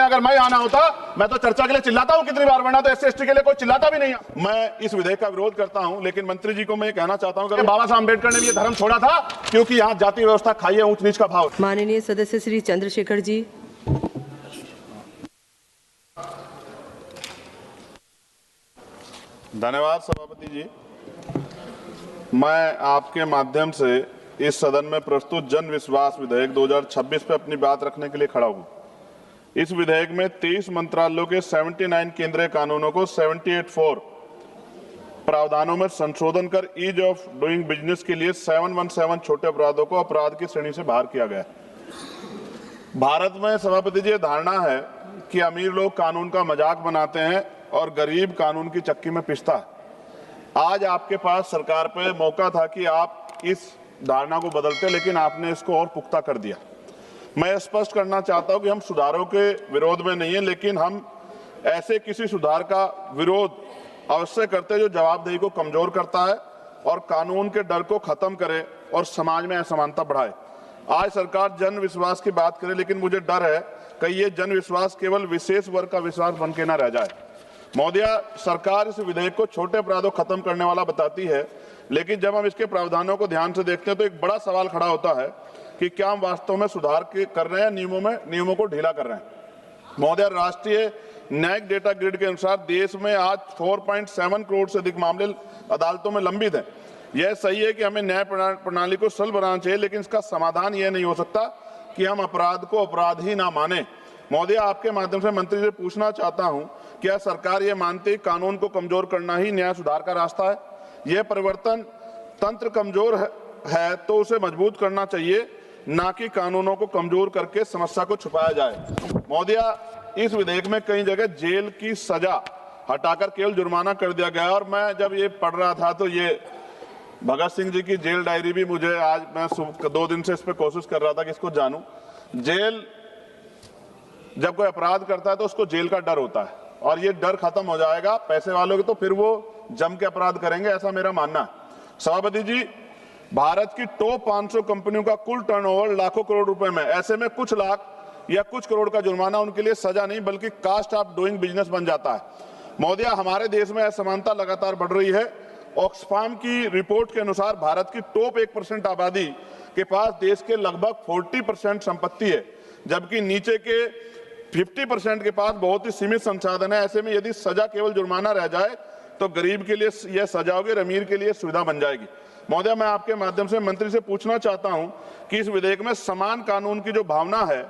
अगर मैं आना होता, मैं तो चर्चा के लिए चिल्लाता हूं कितनी बार, वरना तो SC/ST के लिए कोई चिल्लाता भी नहीं है। मैं इस विधेयक का विरोध करता हूं, लेकिन मंत्री जी को मैं कहना चाहता हूं कि बाबा साहब अम्बेडकर ने भी ये धर्म छोड़ा था, क्योंकि यहाँ जाति व्यवस्था खाई है, ऊंच नीच का भाव। माननीय सदस्य श्री चंद्रशेखर जी। धन्यवाद सभापति जी। मैं आपके माध्यम से इस सदन में प्रस्तुत जन विश्वास विधेयक 2026 पे अपनी बात रखने के लिए खड़ा हूं। इस विधेयक में 23 मंत्रालयों के 79 केंद्रीय कानूनों को 78(4) प्रावधानों में संशोधन कर ईज ऑफ डूइंग बिजनेस के लिए 717 छोटे अपराधों को अपराध की श्रेणी से बाहर किया गया। भारत में सभापति जी धारणा है कि अमीर लोग कानून का मजाक बनाते हैं और गरीब कानून की चक्की में पिसता है। आज आपके पास सरकार पे मौका था कि आप इस धारणा को बदलते, लेकिन आपने इसको और पुख्ता कर दिया। मैं स्पष्ट करना चाहता हूं कि हम सुधारों के विरोध में नहीं है, लेकिन हम ऐसे किसी सुधार का विरोध अवश्य करते जो जवाबदेही को कमजोर करता है और कानून के डर को खत्म करे और समाज में असमानता बढ़ाए। आज सरकार जन विश्वास की बात करे, लेकिन मुझे डर है कि ये जन विश्वास केवल विशेष वर्ग का विश्वास बन के ना रह जाए। महोदया, सरकार इस विधेयक को छोटे अपराधों खत्म करने वाला बताती है, लेकिन जब हम इसके प्रावधानों को ध्यान से देखते हैं तो एक बड़ा सवाल खड़ा होता है कि क्या हम वास्तव में सुधार कर रहे हैं, नियमों को ढीला कर रहे हैं। महोदया, राष्ट्रीय न्यायिक डेटा ग्रिड के अनुसार देश में आज 4.7 करोड़ से अधिक मामले अदालतों में लंबित हैं। यह सही है कि हमें न्याय प्रणाली को सरल बनाना चाहिए, लेकिन इसका समाधान यह नहीं हो सकता कि हम अपराध को अपराध ही ना माने। महोदया, आपके माध्यम से मंत्री से पूछना चाहता हूं, क्या सरकार ये मानती कानून को कमजोर करना ही न्याय सुधार का रास्ता है? यह परिवर्तन तंत्र कमजोर है तो उसे मजबूत करना चाहिए, ना कि कानूनों को कमजोर करके समस्या को छुपाया जाए। महोदया, इस विधेयक में कई जगह जेल की सजा हटाकर केवल जुर्माना कर दिया गया, और मैं जब ये पढ़ रहा था तो ये भगत सिंह जी की जेल डायरी भी मुझे आज, मैं 2 दिन से इस पर कोशिश कर रहा था कि इसको जानूं। जेल, जब कोई अपराध करता है तो उसको जेल का डर होता है, और ये डर खत्म हो जाएगा पैसे वालों के, तो फिर वो जम के अपराध करेंगे, ऐसा मेरा मानना है। सभापति जी, भारत की टॉप 500 कंपनियों का कुल टर्नओवर लाखों करोड़ रुपए में, ऐसे में कुछ लाख या कुछ करोड़ का जुर्माना उनके लिए सजा नहीं बल्कि कास्ट ऑफ डूइंग बिजनेस बन जाता है। महोदया, हमारे देश में असमानता लगातार बढ़ रही है। ऑक्सफाम की रिपोर्ट के अनुसार भारत की टॉप 1% आबादी के पास देश के लगभग 40% संपत्ति है, जबकि नीचे के 50% के पास बहुत ही सीमित संसाधन है। ऐसे में यदि सजा केवल जुर्माना रह जाए तो गरीब के लिए यह सजा होगी, अमीर के लिए सुविधा बन जाएगी। महोदया, मैं आपके माध्यम से मंत्री से पूछना चाहता हूं कि इस विधेयक में समान कानून की जो भावना है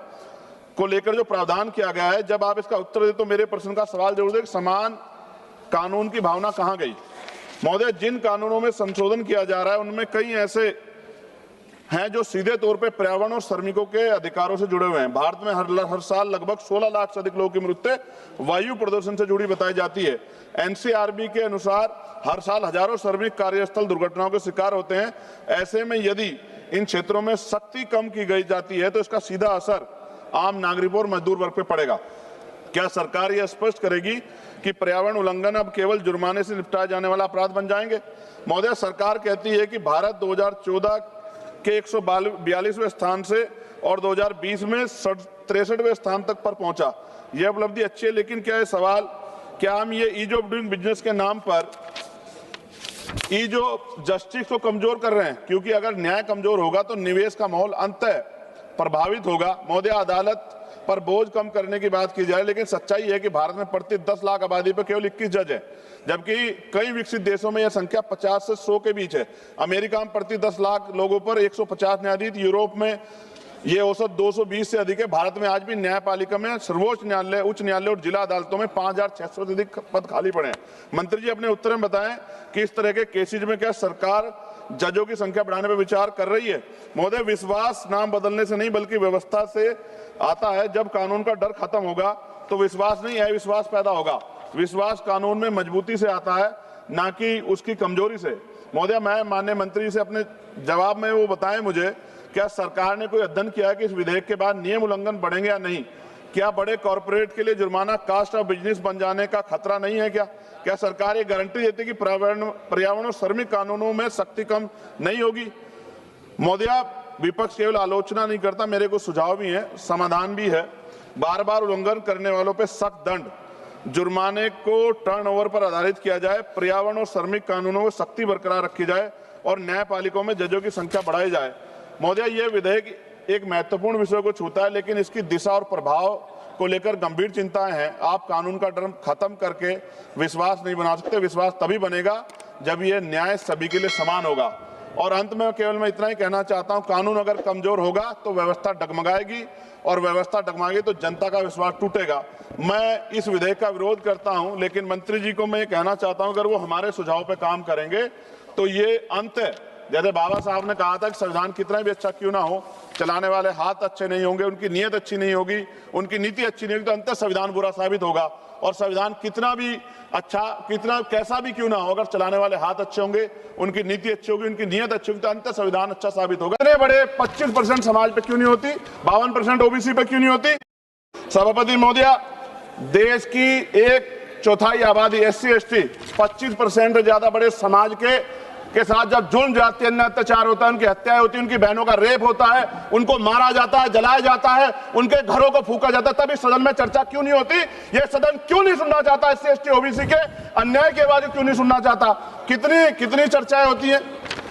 को लेकर जो प्रावधान किया गया है, जब आप इसका उत्तर दे तो मेरे प्रश्न का सवाल जरूर दे कि समान कानून की भावना कहां गई? महोदय, जिन कानूनों में संशोधन किया जा रहा है उनमें कई ऐसे हैं जो सीधे तौर पे पर्यावरण और श्रमिकों के अधिकारों से जुड़े हुए हैं। भारत में हर साल लगभग 16 लाख से अधिक लोगों की मृत्यु वायु प्रदूषण से जुड़ी बताई जाती है। NCRB के अनुसार हर साल हजारों श्रमिक कार्यस्थल दुर्घटनाओं के शिकार होते हैं। ऐसे में यदि इन क्षेत्रों में सख्ती कम की गई जाती है तो इसका सीधा असर आम नागरिकों और मजदूर वर्ग पे पड़ेगा। क्या सरकार यह स्पष्ट करेगी कि पर्यावरण उल्लंघन अब केवल जुर्माने से निपटाए जाने वाला अपराध बन जाएंगे? महोदय, सरकार कहती है कि भारत 2014 के 142वें स्थान से और 2020 में 63वें स्थान तक पर पहुंचा। यह उपलब्धि अच्छी है, लेकिन क्या हम ये ईज ऑफ डूइंग बिजनेस के नाम पर ईज ऑफ जस्टिस को कमजोर कर रहे हैं? क्योंकि अगर न्याय कमजोर होगा तो निवेश का माहौल अंततः प्रभावित होगा। महोदय, अदालत पर बोझ कम करने की बात की जाए, लेकिन सच्चाई है कि भारत में प्रति 10 लाख आबादी पर केवल 21 जज है, जबकि कई विकसित देशों में यह संख्या 50 से 100 के बीच है। अमेरिका में प्रति 10 लाख लोगों पर 150 न्यायाधीश, यूरोप में ये औसत 220 से अधिक है। भारत में आज भी न्यायपालिका में सर्वोच्च न्यायालय, उच्च न्यायालय और जिला अदालतों में 5600 से अधिक पद खाली पड़े हैं। मंत्री जी, अपने उत्तर में बताएं कि इस तरह के केसेज में क्या सरकार जजों की संख्या बढ़ाने पर विचार कर रही है? महोदय, विश्वास नाम बदलने से नहीं बल्कि व्यवस्था से आता है। जब कानून का डर खत्म होगा तो विश्वास नहीं है, विश्वास पैदा होगा। विश्वास कानून में मजबूती से आता है, ना कि उसकी कमजोरी से। महोदय, मैं माननीय मंत्री से अपने जवाब में वो बताएं मुझे, क्या सरकार ने कोई अध्ययन किया है कि इस विधेयक के बाद नियम उल्लंघन बढ़ेंगे या नहीं? क्या बड़े कॉर्पोरेट के लिए जुर्माना कास्ट ऑफ बिजनेस बन जाने का खतरा नहीं है? क्या सरकार ये गारंटी देती है कि पर्यावरण और श्रमिक कानूनों में सख्ती कम नहीं होगी? महोदया, विपक्ष केवल आलोचना नहीं करता, मेरे को सुझाव भी है, समाधान भी है। बार बार उल्लंघन करने वालों पर सख्त दंड, जुर्माने को टर्नओवर पर आधारित किया जाए, पर्यावरण और श्रमिक कानूनों में सख्ती बरकरार रखी जाए और न्यायपालिकाओं में जजों की संख्या बढ़ाई जाए। महोदय, ये विधेयक एक महत्वपूर्ण विषय को छूता है, लेकिन इसकी दिशा और प्रभाव को लेकर गंभीर चिंताएं हैं। आप कानून का डर खत्म करके विश्वास नहीं बना सकते। विश्वास तभी बनेगा जब ये न्याय सभी के लिए समान होगा। और अंत में केवल मैं इतना ही कहना चाहता हूं, कानून अगर कमजोर होगा तो व्यवस्था डगमगाएगी और व्यवस्था डगमगाएगी तो जनता का विश्वास टूटेगा। मैं इस विधेयक का विरोध करता हूं, लेकिन मंत्री जी को मैं ये कहना चाहता हूं, अगर वो हमारे सुझाव पे काम करेंगे तो ये अंत है। जैसे बाबा साहब ने कहा था कि संविधान कितना भी अच्छा क्यों ना हो, चलाने वाले हाथ अच्छे नहीं होंगे, उनकी नीयत अच्छी नहीं होगी, उनकी नीति अच्छी नहीं होगी, तो अंततः संविधान बुरा साबित होगा। और संविधान कितना भी अच्छा, कितना कैसा भी क्यों ना हो, अगर चलाने वाले हाथ अच्छे होंगे, उनकी नीति अच्छी होगी, उनकी नीयत अच्छी होगी, तो अंततः संविधान अच्छा साबित होगा। इतने बड़े 25% समाज पे क्यों नहीं होती, 52% ओबीसी पे क्यों नहीं होती? सभापति महोदय, देश की 1/4 आबादी SC ST 25% ज्यादा बड़े समाज के साथ जब जुल्म जाति अन्य अत्याचार होता है, उनकी हत्याएं होती है, उनकी बहनों का रेप होता है, उनको मारा जाता है, जलाया जाता है, उनके घरों को फूका जाता है, तब इस सदन में चर्चा क्यों नहीं होती? ये सदन क्यों नहीं सुनना चाहता? SC ST OBC के अन्याय की आवाज क्यों नहीं सुनना चाहता? कितनी चर्चाएं होती हैं,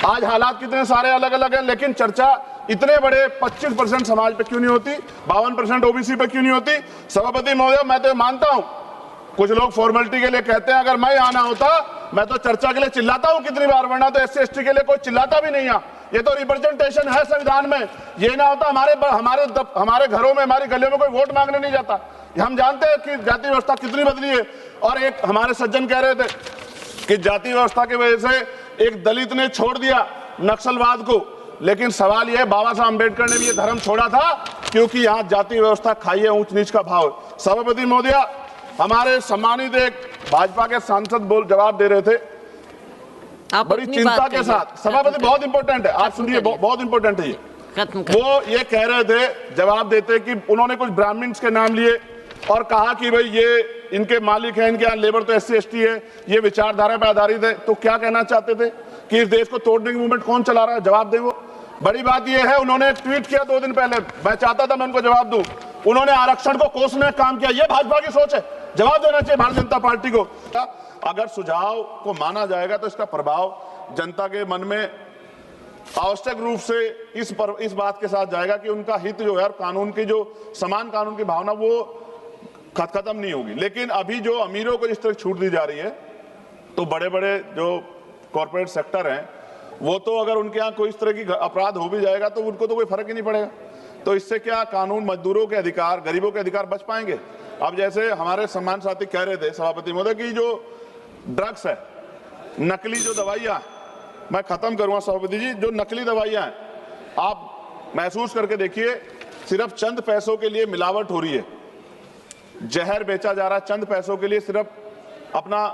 आज हालात कितने सारे अलग अलग हैं, लेकिन चर्चा इतने बड़े 25% समाज पे क्यों नहीं होती, 52% OBC पे क्यों नहीं होती? सभापति महोदय, मैं तो मानता हूं, कुछ लोग फॉर्मेलिटी के लिए कहते हैं, अगर मैं आना होता मैं तो चर्चा के लिए चिल्लाता हूं कितनी बार, वरना तो SC ST के लिए कोई चिल्लाता भी नहीं है। ये तो रिप्रेजेंटेशन है संविधान में। ये ना होता हमारे घरों में, हमारी गलियों में कोई वोट मांगने नहीं जाता। हम जानते हैं कि जाति व्यवस्था कितनी बदली है। और एक हमारे सज्जन कह रहे थे कि जाति व्यवस्था की वजह से एक दलित ने छोड़ दिया नक्सलवाद को, लेकिन सवाल यह है, बाबा साहब अम्बेडकर ने भी ये धर्म छोड़ा था क्योंकि यहाँ जाति व्यवस्था खाई है, ऊंच नीच का भाव। सभापति महोदय, हमारे सम्मानित एक भाजपा के सांसद जवाब दे रहे थे बड़ी चिंता के साथ। सभापति, बहुत इंपॉर्टेंट है, आप सुनिए, बहुत इंपॉर्टेंट है ये। वो ये कह रहे थे जवाब देते कि उन्होंने कुछ ब्राह्मण्स के नाम लिए और कहा कि भाई ये इनके मालिक हैं, इनके यहाँ लेबर तो SC ST है, ये विचारधारा पर आधारित है। तो क्या कहना चाहते थे कि इस देश को तोड़ने की मूवमेंट कौन चला रहा है? जवाब दें। वो बड़ी बात यह है, उन्होंने ट्वीट किया 2 दिन पहले, मैं चाहता था मैं उनको जवाब दूं, उन्होंने आरक्षण को कोसने का काम किया। ये भाजपा की सोच है, जवाब देना चाहिए भारतीय जनता पार्टी को। अगर सुझाव को माना जाएगा तो इसका प्रभाव जनता के मन में आवश्यक रूप से इस बात के साथ जाएगा कि उनका हित जो है, कानून की जो समान कानून की भावना, वो खत्म नहीं होगी। लेकिन अभी जो अमीरों को जिस तरह छूट दी जा रही है, तो बड़े बड़े जो कॉर्पोरेट सेक्टर हैं, वो तो अगर उनके यहाँ कोई इस तरह की अपराध हो भी जाएगा तो उनको तो कोई फर्क ही नहीं पड़ेगा। तो इससे क्या कानून, मजदूरों के अधिकार, गरीबों के अधिकार बच पाएंगे? अब जैसे हमारे सम्मान साथी कह रहे थे सभापति महोदय की जो ड्रग्स है, नकली जो दवाइयां, मैं खत्म करूंगा सभापति जी, जो नकली दवाइयां हैं, आप महसूस करके देखिए, सिर्फ चंद पैसों के लिए मिलावट हो रही है, जहर बेचा जा रहा है चंद पैसों के लिए, सिर्फ अपना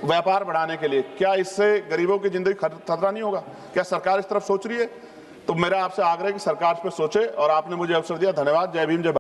व्यापार बढ़ाने के लिए। क्या इससे गरीबों की जिंदगी खतरा नहीं होगा? क्या सरकार इस तरफ सोच रही है? तो मेरा आपसे आग्रह है कि सरकार इस पर सोचे, और आपने मुझे अवसर दिया, धन्यवाद। जय भीम, जय भारत।